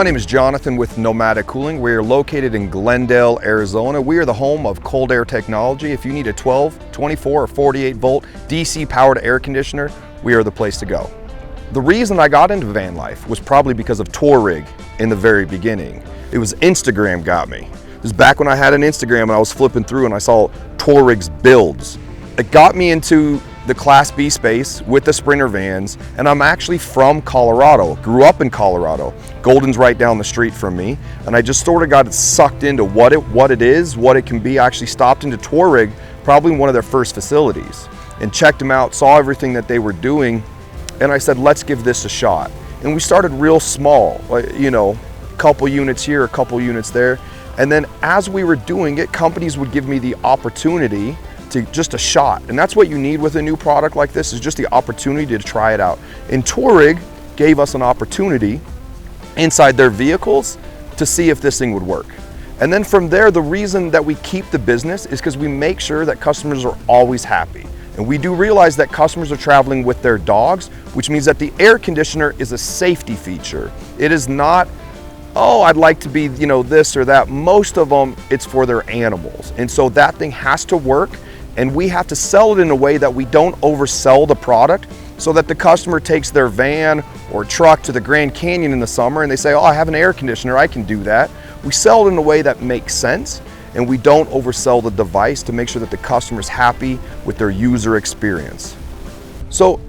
My name is Jonathan with Nomadic Cooling. We are located in Glendale, Arizona. We are the home of cold air technology. If you need a 12, 24, or 48 volt DC powered air conditioner, we are the place to go. The reason I got into van life was probably because of Touring in the very beginning. It was Instagram got me. It was back when I had an Instagram and I was flipping through and I saw Touring's builds. It got me into the Class B space with the Sprinter vans, and I'm actually from Colorado, grew up in Colorado. Golden's right down the street from me, and I just sort of got sucked into what it is, what it can be. I actually stopped into Touring, probably one of their first facilities, and checked them out, saw everything that they were doing, and I said, let's give this a shot. And we started real small, you know, a couple units here, a couple units there, and then as we were doing it, companies would give me the opportunity to just a shot. And that's what you need with a new product like this, is just the opportunity to try it out. And Touring gave us an opportunity inside their vehicles to see if this thing would work. And then from there, the reason that we keep the business is because we make sure that customers are always happy. And we do realize that customers are traveling with their dogs, which means that the air conditioner is a safety feature. It is not, oh, I'd like to be, you know, this or that. Most of them, it's for their animals. And so that thing has to work. And we have to sell it in a way that we don't oversell the product, so that the customer takes their van or truck to the Grand Canyon in the summer and they say, oh, I have an air conditioner, I can do that. We sell it in a way that makes sense, and we don't oversell the device to make sure that the customer's happy with their user experience. So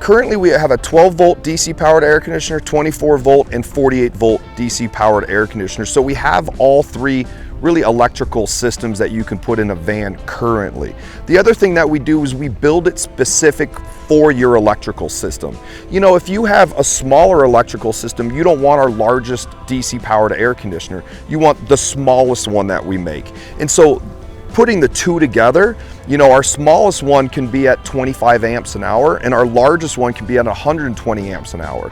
currently we have a 12 volt DC powered air conditioner, 24 volt and 48 volt DC powered air conditioner. So we have all three really electrical systems that you can put in a van currently. The other thing that we do is we build it specific for your electrical system. You know, if you have a smaller electrical system, you don't want our largest DC powered air conditioner. You want the smallest one that we make. And so putting the two together, you know, our smallest one can be at 25 amps an hour and our largest one can be at 120 amps an hour.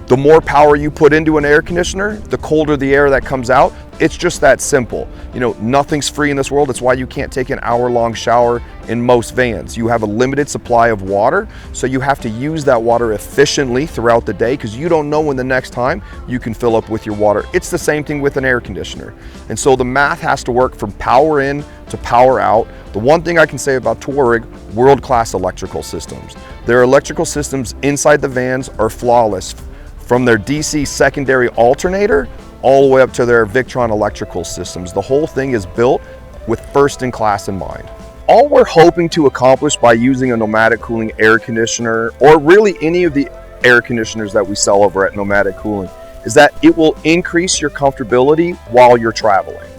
The more power you put into an air conditioner, the colder the air that comes out. It's just that simple. You know, nothing's free in this world. That's why you can't take an hour-long shower in most vans. You have a limited supply of water, so you have to use that water efficiently throughout the day, because you don't know when the next time you can fill up with your water. It's the same thing with an air conditioner. And so the math has to work from power in to power out. The one thing I can say about Touring, world-class electrical systems. Their electrical systems inside the vans are flawless, from their DC secondary alternator all the way up to their Victron electrical systems. The whole thing is built with first in class in mind. All we're hoping to accomplish by using a Nomadic Cooling air conditioner, or really any of the air conditioners that we sell over at Nomadic Cooling, is that it will increase your comfortability while you're traveling.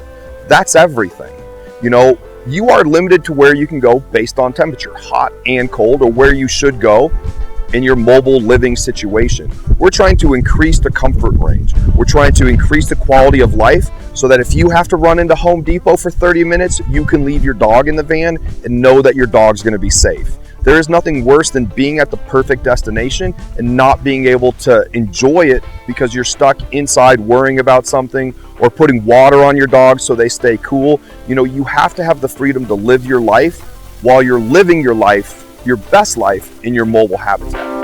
That's everything. You know, you are limited to where you can go based on temperature, hot and cold, or where you should go in your mobile living situation. We're trying to increase the comfort range. We're trying to increase the quality of life, so that if you have to run into Home Depot for 30 minutes, you can leave your dog in the van and know that your dog's gonna be safe. There is nothing worse than being at the perfect destination and not being able to enjoy it because you're stuck inside worrying about something, or putting water on your dog so they stay cool. You know, you have to have the freedom to live your life while you're living your life, your best life, in your mobile habitat.